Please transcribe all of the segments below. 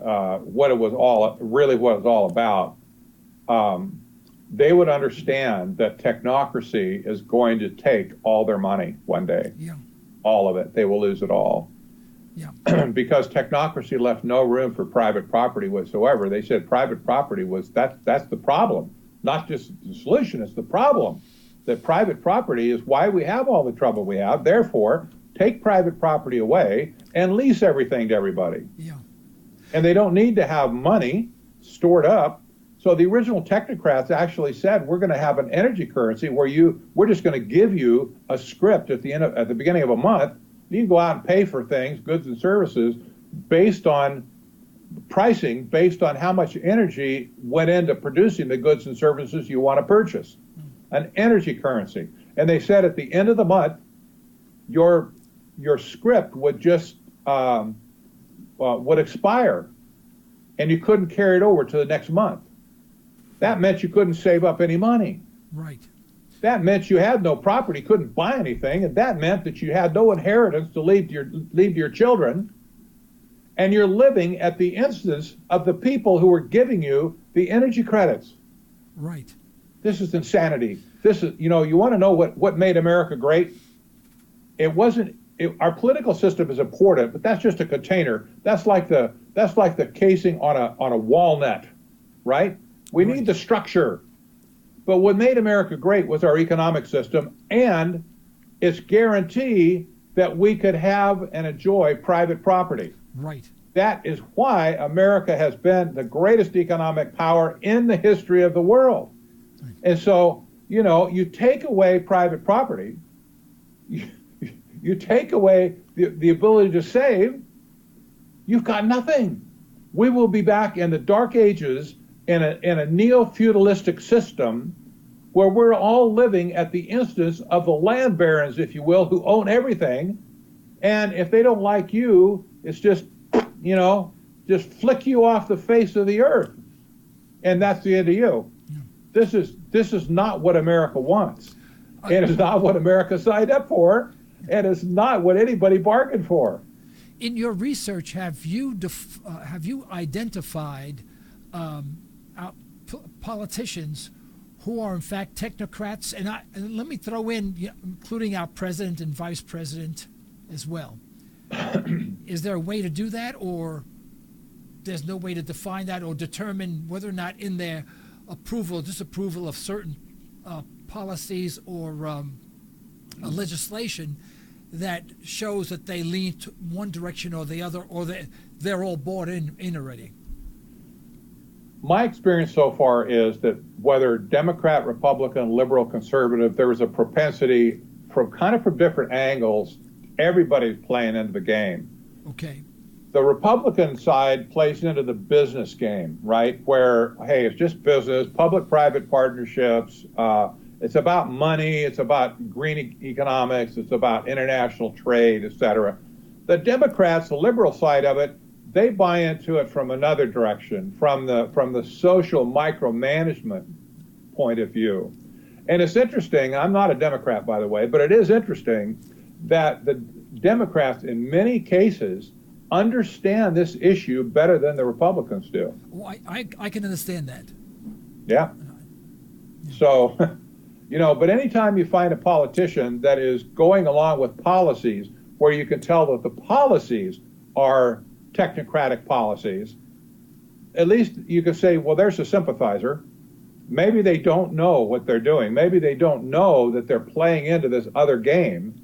what it was all about, they would understand that technocracy is going to take all their money one day. Yeah. All of it. They will lose it all. Yeah. Because technocracy left no room for private property whatsoever. They said private property was that's the problem, not just the solution, it's the problem. That private property is why we have all the trouble we have. Therefore, take private property away and lease everything to everybody. Yeah. And they don't need to have money stored up. So the original technocrats actually said, we're going to have an energy currency where we're just going to give you a script at the beginning of a month. You can go out and pay for things, goods and services, based on pricing, based on how much energy went into producing the goods and services you want to purchase. An energy currency. And they said at the end of the month, your script would just would expire, and you couldn't carry it over to the next month. That meant you couldn't save up any money. Right. That meant you had no property, couldn't buy anything, and that meant that you had no inheritance to leave to your children, and you're living at the instance of the people who were giving you the energy credits. Right. This is insanity. This is, you want to know what made America great? It wasn't. Our political system is important, but that's just a container. That's like the casing on a walnut, right? We need the structure. But what made America great was our economic system and its guarantee that we could have and enjoy private property. Right. That is why America has been the greatest economic power in the history of the world. Right. And so, you take away private property, you take away the ability to save, you've got nothing. We will be back in the dark ages in a neo-feudalistic system where we're all living at the instance of the land barons, if you will, who own everything. And if they don't like you, it's just flick you off the face of the earth. And that's the end of you. Yeah. This is not what America wants. And it's not what America signed up for. And it's not what anybody bargained for. In your research, have you identified politicians who are in fact technocrats? And let me throw in, including our president and vice president as well. Is there a way to do that, or there's no way to define that or determine whether or not in their approval or disapproval of certain policies or legislation that shows that they lean to one direction or the other, or they're all bought in already? My experience so far is that whether Democrat, Republican, liberal, conservative, there was a propensity from different angles. Everybody's playing into the game. Okay. The Republican side plays into the business game, right? Where, hey, it's just business, public-private partnerships. It's about money. It's about green economics. It's about international trade, et cetera. The Democrats, the liberal side of it, they buy into it from another direction, from the social micromanagement point of view. And it's interesting, I'm not a Democrat, by the way, but it is interesting that the Democrats, in many cases, understand this issue better than the Republicans do. Well, I can understand that. Yeah. So, but anytime you find a politician that is going along with policies where you can tell that the policies are technocratic policies, at least you could say, well, there's a sympathizer. Maybe they don't know what they're doing. Maybe they don't know that they're playing into this other game,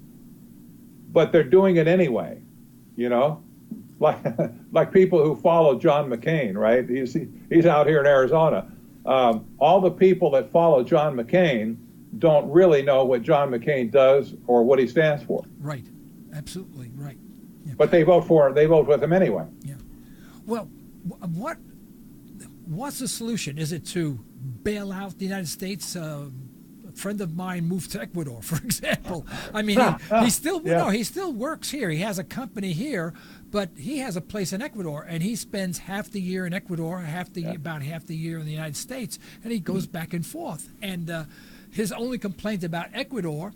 but they're doing it anyway, like people who follow John McCain, right? He's out here in Arizona. All the people that follow John McCain don't really know what John McCain does or what he stands for. Right. Absolutely right. Yeah. But they vote with him anyway. Yeah. Well, what's the solution? Is it to bail out the United States? A friend of mine moved to Ecuador, for example. I mean, he still works here. He has a company here, but he has a place in Ecuador, and he spends half the year in Ecuador, about half the year in the United States, and he goes back and forth. And his only complaint about Ecuador,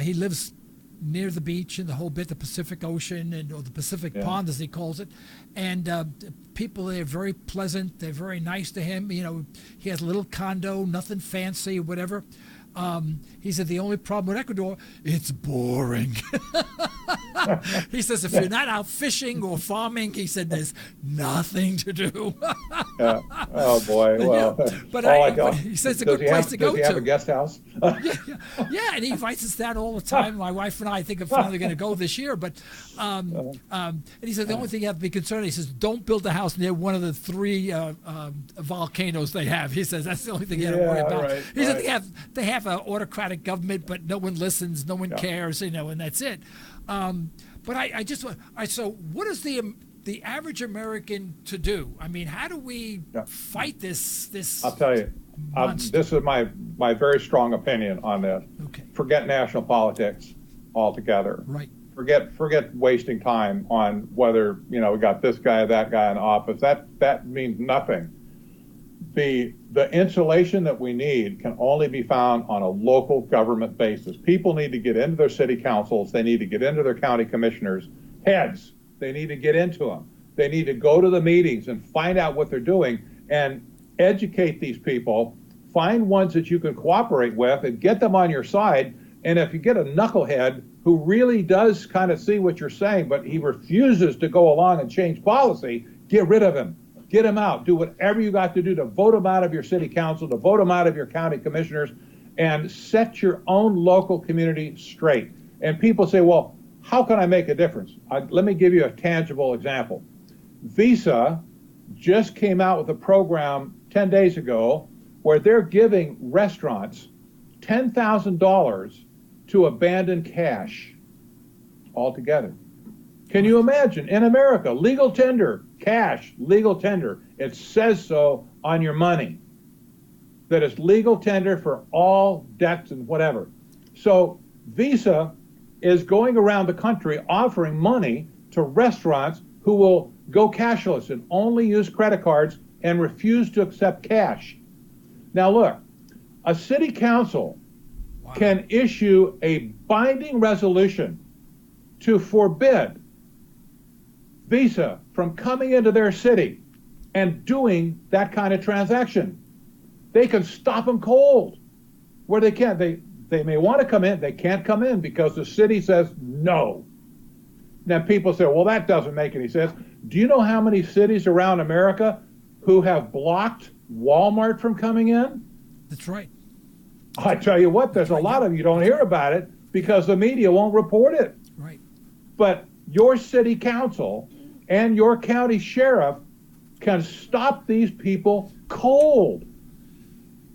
he lives near the beach and the whole bit, the Pacific Ocean or the Pacific Pond, as he calls it. And people there are very pleasant. They're very nice to him. You know, he has a little condo, nothing fancy or whatever. He said the only problem with Ecuador, it's boring. He says if you're not out fishing or farming, he said there's nothing to do. Yeah. Oh boy. Well, but he says it's a good place to go to. Does he have a guest house? Yeah, and he invites us down all the time. My wife and I think are finally going to go this year. But and he said the only thing you have to be concerned. He says don't build a house near one of the 3 volcanoes they have. He says that's the only thing you have to worry about. Right, he said they have an autocratic government, but no one listens, no one cares, you know, and that's it. But so what is the average American to do? I mean, how do we fight this? I'll tell you. This is my very strong opinion on this. Okay. Forget national politics altogether. Right. Forget wasting time on whether, you know, we got this guy or that guy in office. That means nothing. The insulation that we need can only be found on a local government basis. People need to get into their city councils. They need to get into their county commissioners' heads. They need to get into them. They need to go to the meetings and find out what they're doing and educate these people. Find ones that you can cooperate with and get them on your side. And if you get a knucklehead who really does kind of see what you're saying, but he refuses to go along and change policy, get rid of him. Get him out. Do whatever you got to do to vote him out of your city council, to vote him out of your county commissioners, and set your own local community straight. And people say, well, how can I make a difference? Let me give you a tangible example. Visa just came out with a program 10 days ago where they're giving restaurants $10,000 to abandon cash altogether. Can you imagine? In America, legal tender, cash, legal tender. It says so on your money, that it's legal tender for all debts and whatever. So Visa is going around the country offering money to restaurants who will go cashless and only use credit cards and refuse to accept cash. Now look, a city council can issue a binding resolution to forbid Visa from coming into their city and doing that kind of transaction. They can stop them cold where they can't. They may want to come in. They can't come in because the city says no. Now people say, well, that doesn't make any sense. Do you know how many cities around America who have blocked Walmart from coming in? That's right. I tell you what, there's a lot of you don't hear about it because the media won't report it. Right. But your city council and your county sheriff can stop these people cold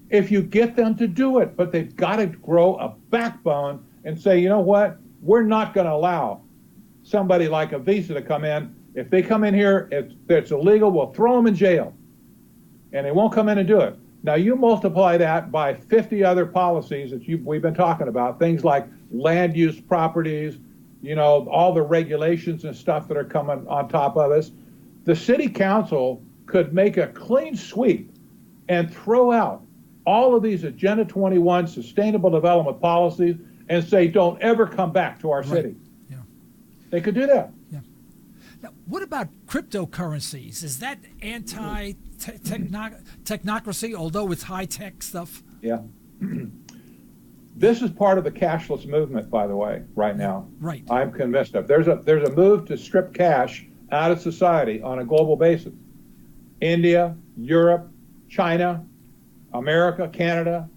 if you get them to do it. But they've got to grow a backbone and say, you know what, we're not going to allow somebody like a Visa to come in. If they come in here, it's illegal, we'll throw them in jail. And they won't come in and do it. Now you multiply that by 50 other policies that we've been talking about, things like land use properties, you know, all the regulations and stuff that are coming on top of us. The city council could make a clean sweep and throw out all of these Agenda 21 sustainable development policies and say, don't ever come back to our city. Yeah. They could do that. Yeah. Now, what about cryptocurrencies? Is that anti-technocracy, although it's high-tech stuff? Yeah. This is part of the cashless movement, by the way, right now. Right. I'm convinced of. There's a move to strip cash out of society on a global basis. India, Europe, China, America, Canada,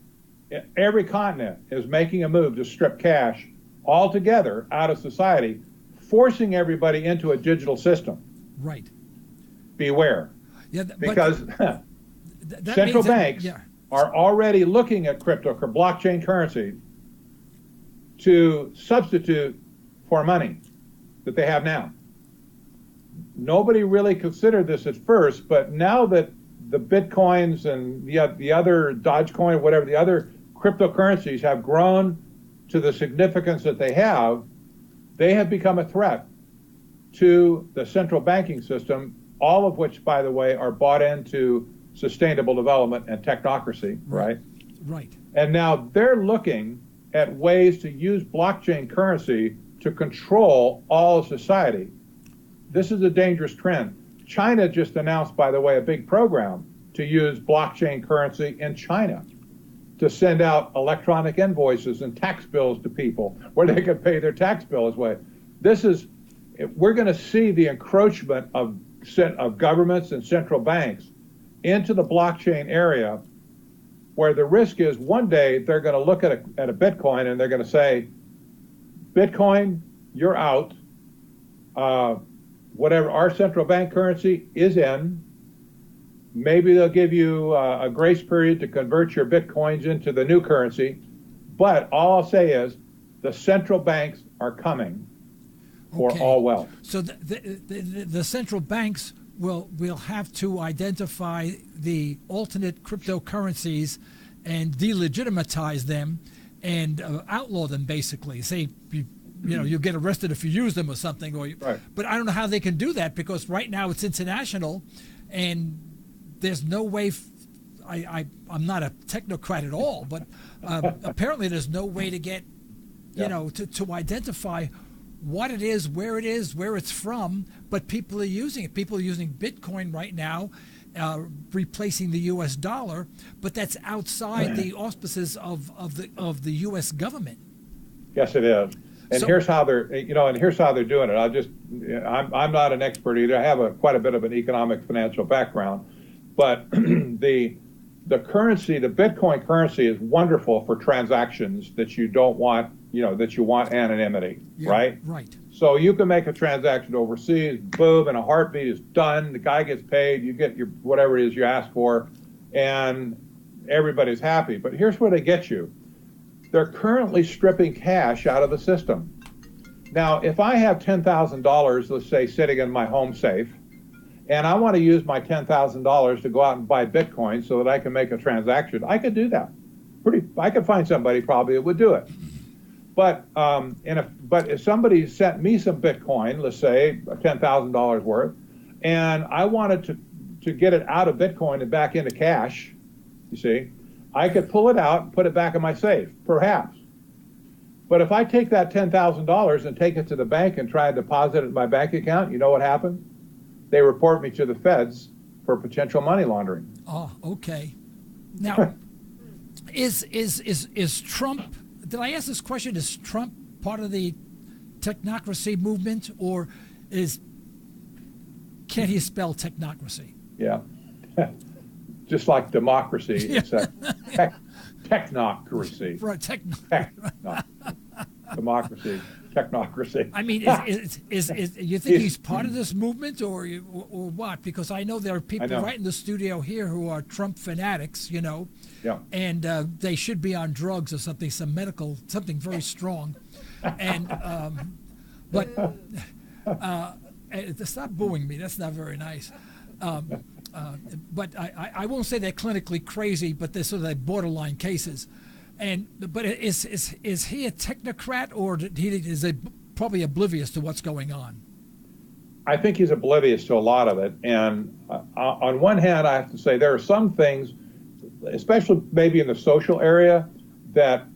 every continent is making a move to strip cash altogether out of society, forcing everybody into a digital system. Right. Beware. Yeah, because central banks are already looking at crypto or blockchain currency to substitute for money that they have now. Nobody really considered this at first, but now that the Bitcoins and the other Dogecoin, whatever, the other cryptocurrencies have grown to the significance that they have become a threat to the central banking system, all of which, by the way, are bought into sustainable development and technocracy, right? Right. And now they're looking at ways to use blockchain currency to control all of society. This is a dangerous trend. China just announced, by the way, a big program to use blockchain currency in China to send out electronic invoices and tax bills to people where they can pay their tax bill as well. We're going to see the encroachment of governments and central banks into the blockchain area, where the risk is one day they're going to look at a Bitcoin and they're going to say, Bitcoin, you're out. Whatever our central bank currency is in. Maybe they'll give you a grace period to convert your Bitcoins into the new currency. But all I'll say is the central banks are coming for all wealth. So the central banks will have to identify the alternate cryptocurrencies and delegitimize them and outlaw them, basically. Say, you'll get arrested if you use them or something. Right. But I don't know how they can do that, because right now it's international, and there's no way. I'm not a technocrat at all, but apparently there's no way to get, to identify what it is, where it's from. But people are using it. People are using Bitcoin right now, replacing the U.S. dollar. But that's outside the auspices of the U.S. government. Yes, it is. And here's how they're doing it. I'm not an expert either. I have quite a bit of an economic financial background, but the currency, the Bitcoin currency, is wonderful for transactions that you don't want, that you want anonymity, right? Right. So you can make a transaction overseas, boom, in a heartbeat, is done. The guy gets paid, you get your whatever it is you ask for, and everybody's happy. But here's where they get you. They're currently stripping cash out of the system. Now, if I have $10,000, let's say, sitting in my home safe, and I want to use my $10,000 to go out and buy Bitcoin so that I can make a transaction, I could do that. I could find somebody probably that would do it. But if somebody sent me some Bitcoin, let's say $10,000 worth, and I wanted to get it out of Bitcoin and back into cash, you see, I could pull it out and put it back in my safe, perhaps. But if I take that $10,000 and take it to the bank and try to deposit it in my bank account, you know what happens? They report me to the feds for potential money laundering. Oh, okay. Now, is Trump? Did I ask this question? Is Trump part of the technocracy movement, or can't he spell technocracy? Yeah. Just like democracy, it's a technocracy. Right, democracy, technocracy. I mean, is you think he's part of this movement, or what? Because I know there are people right in the studio here who are Trump fanatics, and they should be on drugs or something, something very strong, and but stop booing me. That's not very nice. But I won't say they're clinically crazy, but they're sort of borderline cases. But is he a technocrat, or is he probably oblivious to what's going on? I think he's oblivious to a lot of it. And on one hand, I have to say there are some things, especially maybe in the social area, that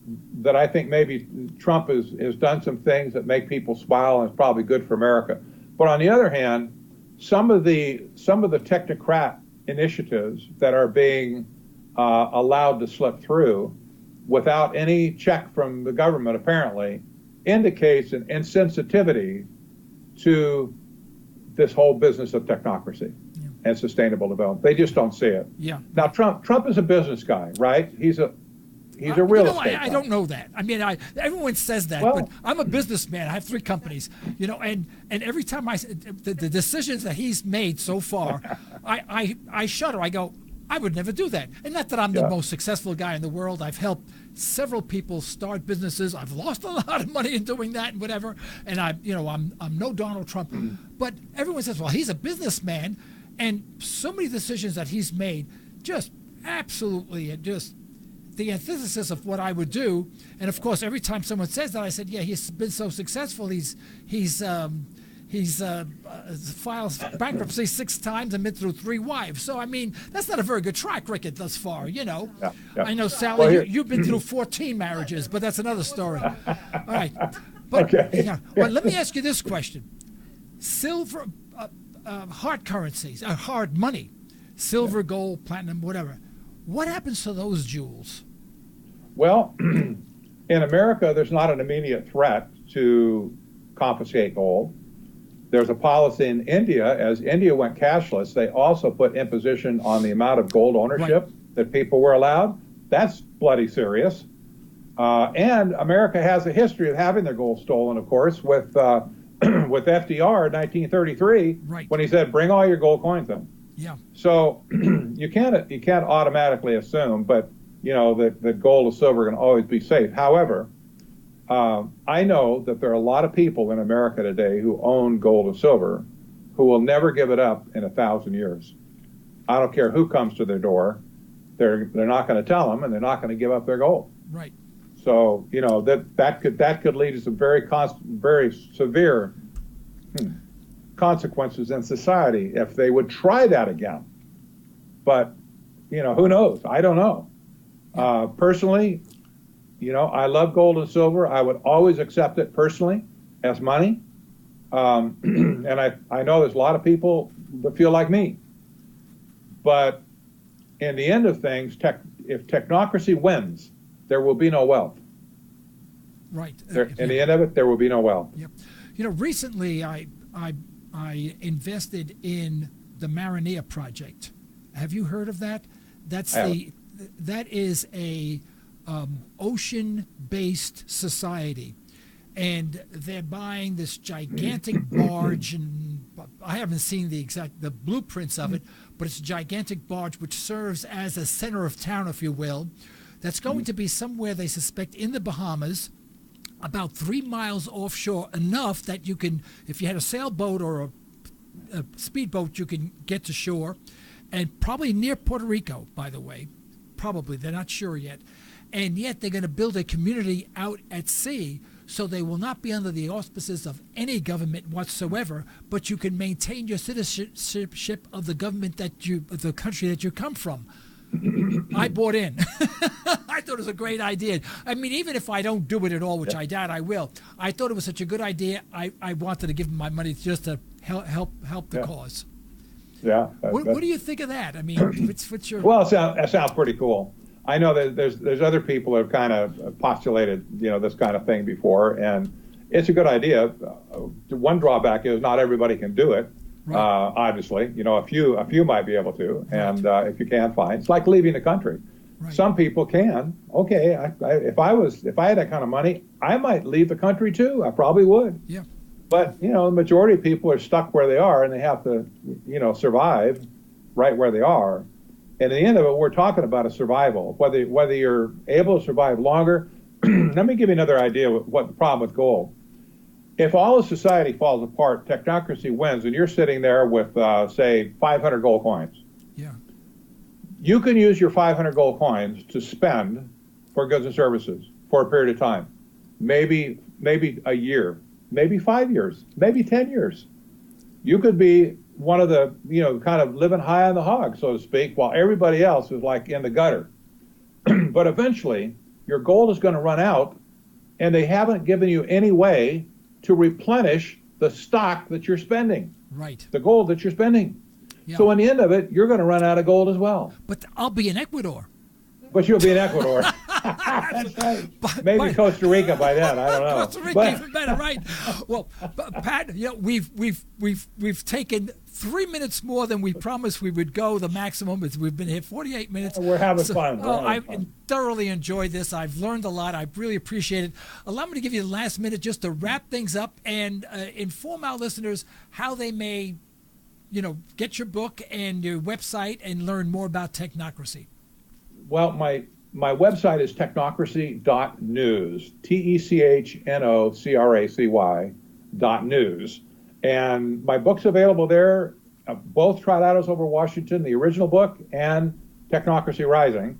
I think maybe Trump has done some things that make people smile and is probably good for America. But on the other hand, some of the technocrat initiatives that are being allowed to slip through without any check from the government apparently indicates an insensitivity to this whole business of technocracy and sustainable development. They just don't see it. Yeah. Now Trump is a business guy, right? He's a real estate guy. I don't know that. I mean, everyone says that, but I'm a businessman. I have 3 companies, and every time the decisions that he's made so far, I shudder. I go, I would never do that. And not that I'm the most successful guy in the world. I've helped several people start businesses. I've lost a lot of money in doing that and whatever. And I'm no Donald Trump. But everyone says, well, he's a businessman, and so many decisions that he's made, just absolutely, just the antithesis of what I would do. And of course, every time someone says that, I said, yeah, he's been so successful. He's He's filed bankruptcy 6 times and been through 3 wives. So, I mean, that's not a very good track record thus far, you know. Yeah, yeah. I know, Sally, you've been through 14 marriages, but that's another story. All right. But, Okay. yeah, well, let me ask you this question. Silver, hard currencies, hard money, silver, gold, platinum, whatever. What happens to those jewels? Well, in America, there's not an immediate threat to confiscate gold. There's a policy in India. As India went cashless, they also put imposition on the amount of gold ownership that people were allowed. That's bloody serious. And America has a history of having their gold stolen, of course, with with FDR in 1933, when he said, "Bring all your gold coins in." Yeah. So you can't automatically assume, but you know that gold and silver are going to always be safe. However, I know that there are a lot of people in America today who own gold and silver who will never give it up in 1,000 years. I don't care who comes to their door. They're not going to tell them, and they're not going to give up their gold. Right. So you know that could lead to some very severe consequences in society if they would try that again. But you know, who knows? I don't know. Personally, you know, I love gold and silver. I would always accept it personally as money. And I know there's a lot of people that feel like me. But in the end of things, if technocracy wins, there will be no wealth. Right. In the end of it, there will be no wealth. Yep. You know, recently I invested in the Marinea project. Have you heard of that? That is a ocean-based society, and they're buying this gigantic barge, and I haven't seen the blueprints of it, but it's a gigantic barge which serves as a center of town, if you will, that's going to be somewhere, they suspect, in the Bahamas, about 3 miles offshore, enough that you can, if you had a sailboat or a speedboat, you can get to shore, and probably near Puerto Rico, by the way. Probably, they're not sure yet. And yet they're going to build a community out at sea, so they will not be under the auspices of any government whatsoever, but you can maintain your citizenship of the government the country that you come from. I bought in. I thought it was a great idea. I mean, even if I don't do it at all, which I doubt I will, I thought it was such a good idea. I wanted to give them my money just to help the cause. Yeah. What do you think of that? I mean, what's your... Well, that sounds pretty cool. I know that there's other people who have kind of postulated, you know, this kind of thing before, and it's a good idea. One drawback is not everybody can do it. Right. Obviously, you know, a few might be able to, and if you can, fine. It's like leaving the country. Right. Some people can. Okay, if I had that kind of money, I might leave the country too. I probably would. Yeah. But you know, the majority of people are stuck where they are, and they have to, you know, survive right where they are. And at the end of it, we're talking about a survival. Whether you're able to survive longer. Let me give you another idea of what the problem with gold. If all of society falls apart, technocracy wins, and you're sitting there with, say, 500 gold coins. Yeah. You can use your 500 gold coins to spend for goods and services for a period of time. Maybe a year, maybe 5 years, maybe 10 years. You could be one of the, you know, kind of living high on the hog, so to speak, while everybody else is like in the gutter. But eventually, your gold is going to run out, and they haven't given you any way to replenish the stock that you're spending. Right. The gold that you're spending. Yeah. So in the end of it, you're going to run out of gold as well. But I'll be in Ecuador. But you'll be in Ecuador. That's right. Maybe Costa Rica by then. I don't know. Costa Rica even better, right? Well, Pat, you know, we've taken 3 minutes more than we promised we would go. The maximum is we've been here 48 minutes. We're having fun. I thoroughly enjoyed this. I've learned a lot. I really appreciate it. Allow me to give you the last minute just to wrap things up and inform our listeners how they may, you know, get your book and your website and learn more about technocracy. Well, my website is technocracy.news, TECHNOCRACY.news. And my book's available there, both Trilaterals Over Washington, the original book, and Technocracy Rising.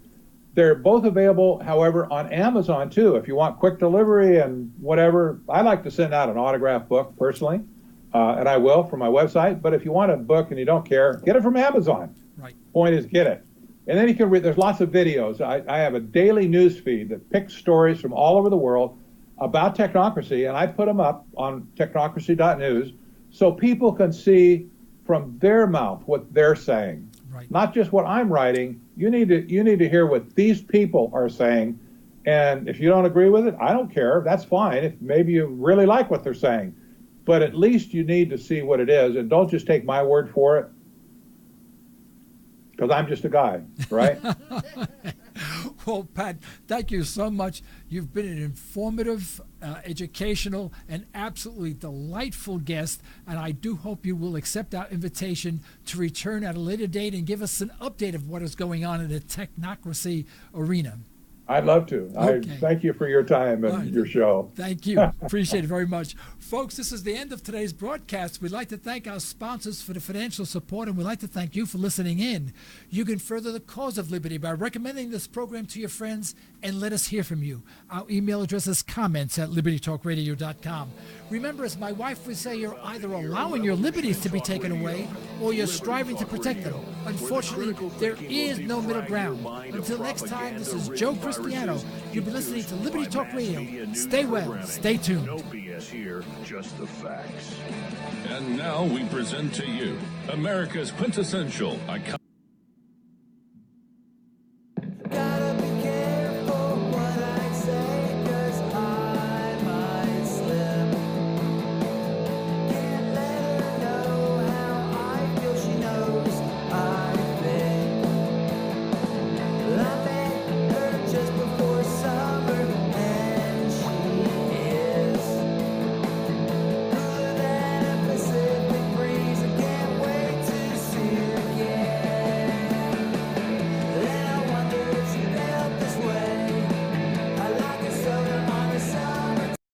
They're both available, however, on Amazon, too. If you want quick delivery and whatever, I like to send out an autographed book, personally. and I will from my website. But if you want a book and you don't care, get it from Amazon. Right. Point is, get it. And then you can read, there's lots of videos. I have a daily news feed that picks stories from all over the world about technocracy, and I put them up on technocracy.news so people can see from their mouth what they're saying. Right. Not just what I'm writing. You need to hear what these people are saying. And if you don't agree with it, I don't care. That's fine. If maybe you really like what they're saying. But at least you need to see what it is, and don't just take my word for it. Because I'm just a guy, right? Well, Pat, thank you so much. You've been an informative, educational, and absolutely delightful guest, and I do hope you will accept our invitation to return at a later date and give us an update of what is going on in the technocracy arena. I'd love to. Okay. I thank you for your time and your show. Thank you. Appreciate it very much. Folks, this is the end of today's broadcast. We'd like to thank our sponsors for the financial support, and we'd like to thank you for listening in. You can further the cause of liberty by recommending this program to your friends and let us hear from you. Our email address is comments@libertytalkradio.com. Remember, as my wife would say, you're either allowing your liberties to be taken away or you're striving to protect them. Unfortunately, there is no middle ground. Until next time, this is Joe Cristiano. You've been listening to Liberty Talk Radio. Stay well. Stay tuned. No BS here, just the facts. And now we present to you America's quintessential icon.